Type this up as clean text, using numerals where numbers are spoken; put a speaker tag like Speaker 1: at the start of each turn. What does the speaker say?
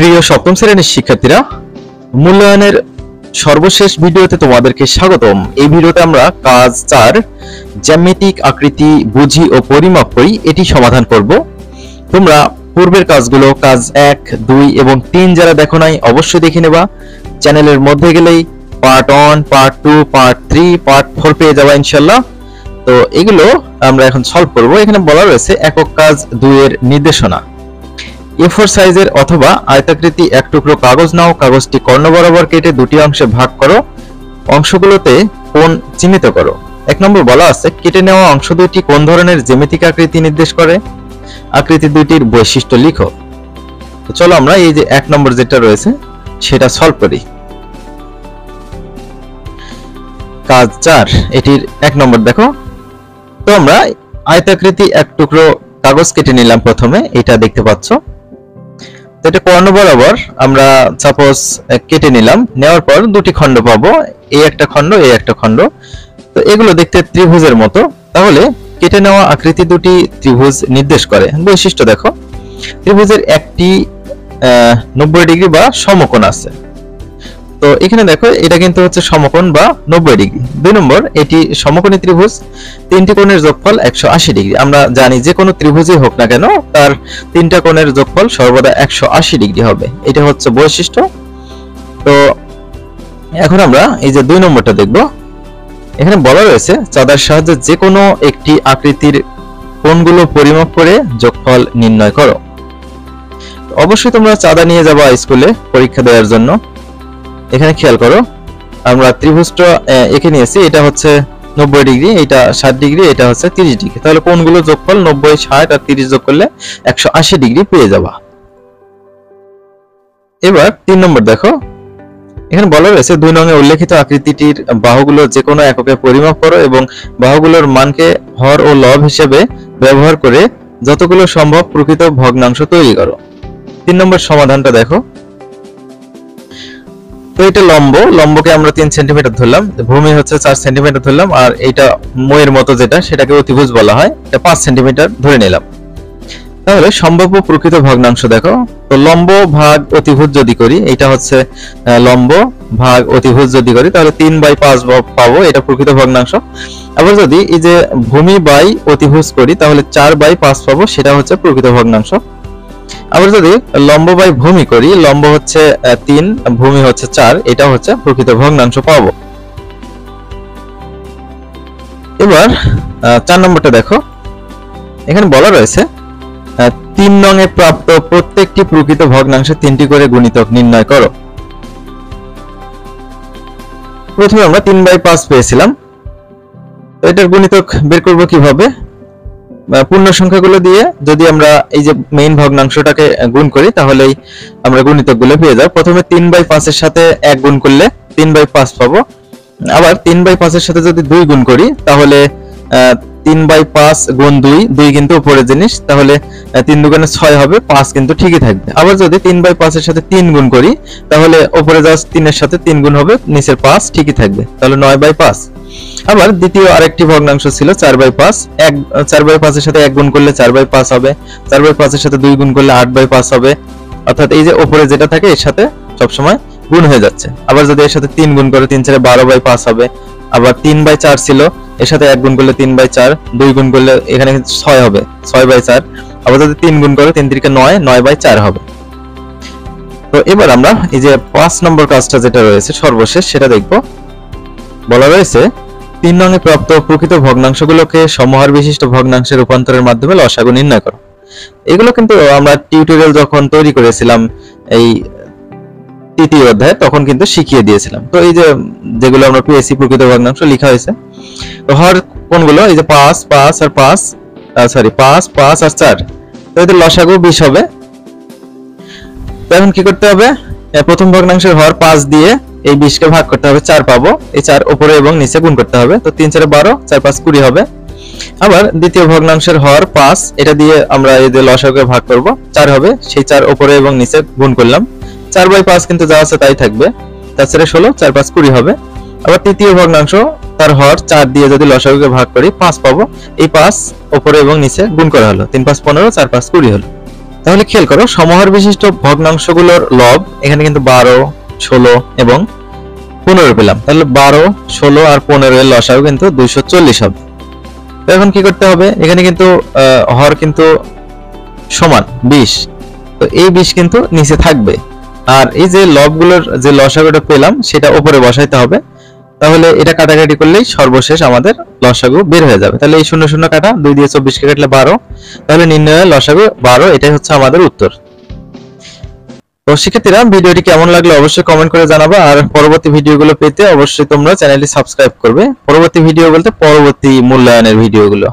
Speaker 1: প্রিয় সপ্তম শ্রেণীর শিক্ষার্থীরা, মূল্যায়নের সর্বশেষ ভিডিওতে তোমাদেরকে স্বাগতম। এই ভিডিওতে আমরা কাজ 4 জ্যামিতিক আকৃতি বুঝি ও পরিমাপ করি এটি সমাধান করব। তোমরা পূর্বের কাজগুলো কাজ 1, 2 এবং 3 যারা দেখো নাই অবশ্যই দেখে নেবা। চ্যানেলের মধ্যে গেলেই পার্ট 1, পার্ট 2, পার্ট 3, পার্ট 4 পেয়ে যাবা ইনশাআল্লাহ। তো এগুলো আমরা এখন সলভ করব। এখানে বলা রয়েছে একক কাজ 2 এর নির্দেশনা। A4 সাইজের অথবা আয়তাকৃতি এক টুকরো কাগজ নাও, কাগজটি কর্ণ বরাবর কেটে দুটি অংশে ভাগ করো, অংশগুলোতে কোণ চিহ্নিত করো। 1 নম্বর বলা আছে কেটে নেওয়া অংশ দুটি কোন ধরনের জ্যামিতিক আকৃতি নির্দেশ করে, আকৃতি দুটির বৈশিষ্ট্য লিখো। তো চলো আমরা এই যে 1 নম্বর যেটা রয়েছে সেটা সলভ করি। কাজ 4 এটির 1 নম্বর দেখো। তো আমরা আয়তাকৃতি এক টুকরো কাগজ কেটে নিলাম। প্রথমে এটা দেখতে পাচ্ছ, তো এটা কর্ণ বরাবর আমরা সাপোজ কেটে নিলাম। নেওয়ার পর দুটি খণ্ড পাবো, এই একটা খণ্ড, এই একটা খণ্ড। তো এগুলো দেখতে ত্রিভুজের মতো, তাহলে কেটে নেওয়া আকৃতি দুটি ত্রিভুজ নির্দেশ করে। বৈশিষ্ট্য দেখো, ত্রিভুজের একটি 90 ডিগ্রি বা সমকোণ আছে। তো এখানে দেখো এটা কিন্তু হচ্ছে সমকোণ বা 90 ডিগ্রি। 2 নম্বর, এটি সমকোণী ত্রিভুজ, তিনটি কোণের যোগফল 180 ডিগ্রি। আমরা জানি যে কোনো ত্রিভুজই হোক না কেন তার তিনটা কোণের যোগফল সর্বদা 180 ডিগ্রি হবে। এটা হচ্ছে বৈশিষ্ট্য। তো এখন আমরা এই যে 2 নম্বরটা দেখব। এখানে বলা রয়েছে চাঁদার সাহায্যে যে কোনো একটি আকৃতির কোণগুলো পরিমাপ করে যোগফল নির্ণয় করো। অবশ্যই তোমরা চাঁদা নিয়ে যাবা স্কুলে পরীক্ষা দেওয়ার জন্য। এখানে খেয়াল করো, আমরা ত্রিভুজটা এঁকে নিয়েছি। এটা হচ্ছে 90 ডিগ্রি, এটা 60 ডিগ্রি, এটা হচ্ছে 30 ডিগ্রি। তাহলে কোণগুলো যোগফল 90, 60 আর 30 যোগ করলে 180 ডিগ্রি পেয়ে যাবা। এবার 3 নম্বর দেখো। এখানে বলা রয়েছে 2 নং এ উল্লেখিত আকৃতিটির বাহুগুলো যে কোনো এককে পরিমাপ করো এবং বাহুগুলোর মানকে হর ও লব হিসেবে ব্যবহার করে যতগুলো সম্ভব প্রকৃত ভগ্নাংশ তৈরি করো। 3 নম্বর সমাধানটা দেখো। তো এটা লম্বকে আমরা 3 সেন্টিমিটার ধরলাম, ভূমি হচ্ছে 4 সেন্টিমিটার ধরলাম, আর এটা মইয়ের মতো যেটা সেটাকে অতিভুজ বলা হয়, এটা 5 সেন্টিমিটার ধরে নিলাম। তাহলে সম্ভাব্য প্রকৃত ভগ্নাংশ দেখো। তো লম্ব ভাগ অতিভুজ যদি করি, এটা হচ্ছে লম্ব ভাগ অতিভুজ যদি করি তাহলে 3/5 পাবো, এটা প্রকৃত ভগ্নাংশ। আবার যদি এই যে ভূমি বাই অতিভুজ করি তাহলে 4/5 পাবো, সেটা হচ্ছে প্রকৃত ভগ্নাংশ। আবার যদি লম্ব বাই ভূমি করি, লম্ব হচ্ছে 3, ভূমি হচ্ছে 4, এটা হচ্ছে প্রকৃত ভগ্নাংশ পাবো। এবার 4 নম্বরটা দেখো। এখানে বলা রয়েছে 3 নং এ প্রাপ্ত প্রত্যেকটি প্রকৃত ভগ্নাংশে 3টি করে গুণিতক নির্ণয় করো। প্রথমে আমরা 3/5 পেয়েছিলাম, তো এটার গুণিতক বের করব কিভাবে? পূর্ণ সংখ্যাগুলো দিয়ে যদি আমরা এই যে মেইন ভগ্নাংশটাকে গুণ করি তাহলেই আমরা গুণিতকগুলো পেয়ে যাব। প্রথমে 3/5 এর সাথে 1 গুণ করলে 3/5 পাবো। আবার 3/5 এর সাথে যদি 2 গুণ করি তাহলে 3/5 গুণ 2 কিন্তু উপরের জিনিস, তাহলে 3 দুগুণে 6 হবে, 5 কিন্তু ঠিকই থাকবে। আবার যদি 3/5 এর সাথে 3 গুণ করি তাহলে উপরে জাস্ট 3 এর সাথে 3 গুণ হবে, নিচের 5 ঠিকই থাকবে, তাহলে 9/5। আবার দ্বিতীয় আরেকটি ভগ্নাংশ ছিল 4/5, 4/5 এর সাথে 1 গুণ করলে 4/5 হবে, 4/5 এর সাথে 2 গুণ করলে 8/5 হবে। অর্থাৎ এই যে উপরে যেটা থাকে এর সাথে সবসময় গুণ হয়ে যাচ্ছে। আবার যদি এর সাথে 3 গুণ করে 3 4 12/5 হবে। আবার 3/4 ছিল, এর সাথে 1 গুণ করলে 3/4, 2 গুণ করলে এখানে 6 হবে, 6/4। আবার যদি 3 গুণ করে 3 3 9, 9/4 হবে। তো এবার আমরা এই যে 5 নম্বর কাজটা যেটা রয়েছে সর্বশেষ সেটা দেখব। বলা রয়েছে 3 নং এ প্রাপ্ত প্রকৃত ভগ্নাংশগুলোকে সমহার বিশিষ্ট ভগ্নাংশে রূপান্তরের মাধ্যমে লসাগু নির্ণয় করো। এগুলো কিন্তু আমরা টিউটোরিয়াল যখন তৈরি করেছিলাম এই 3য় অধ্যায়ে তখন কিন্তু শিখিয়ে দিয়েছিলাম। তো এই যে যেগুলো আমরা পেয়েছি প্রকৃত ভগ্নাংশ লেখা হয়েছে, তো হর কোনগুলো? এই যে 5 আর 5 আর 4, তো এদের লসাগু 20 হবে। তো এখন কি করতে হবে? প্রথম ভগ্নাংশের হর 5 দিয়ে এই 20 কে ভাগ করতে হবে, 4 পাবো। এই 4 উপরে এবং নিচে গুণ করতে হবে, তো 3 4 12, 4 5 20 হবে। আবার দ্বিতীয় ভগ্নাংশের হর 5, এটা দিয়ে আমরা এই যে লসাগুকে ভাগ করব, 4 হবে, সেই 4 উপরে এবং নিচে গুণ করলাম, 4/5 কিন্তু যা আছে তাই থাকবে, 4 4 16, 4 5 20 হবে। আবার তৃতীয় ভগ্নাংশ, তার হর 4 দিয়ে যদি লসাগুকে ভাগ করি 5 পাবো, এই 5 উপরে এবং নিচে গুণ করা হলো, 3 5 15, 4 5 20 হলো। তাহলে খেয়াল করো সমহর বিশিষ্ট ভগ্নাংশগুলোর লব এখানে কিন্তু 12, 16 এবং 15 পেলাম। তাহলে 12, 16 আর 15 এর লসাগু কিন্তু 240 হবে। তো এখন কি করতে হবে, এখানে কিন্তু হর কিন্তু সমান 20, তো এই 20 কিন্তু নিচে থাকবে, আর এই যে লবগুলোর যে লসাগুটা পেলাম সেটা উপরে বসাইতে হবে। তাহলে এটা কাটাকাটি করলেই সর্বশেষ আমাদের লসাগু বের হয়ে যাবে। তাহলে এই 0 0 কাটা, 2 দিয়ে 24 কে কাটলে 12, তাহলে নির্ণয়ের লসাগু 12, এটাই হচ্ছে আমাদের উত্তর। তো শিক্ষার্থীরা ভিডিওটি কেমন লাগলো অবশ্যই কমেন্ট করে জানাবা, আর পরবর্তী ভিডিওগুলো পেতে অবশ্যই তোমরা চ্যানেলটি সাবস্ক্রাইব করবে। পরবর্তী ভিডিও বলতে পরবর্তী মূল্যায়নের ভিডিওগুলো।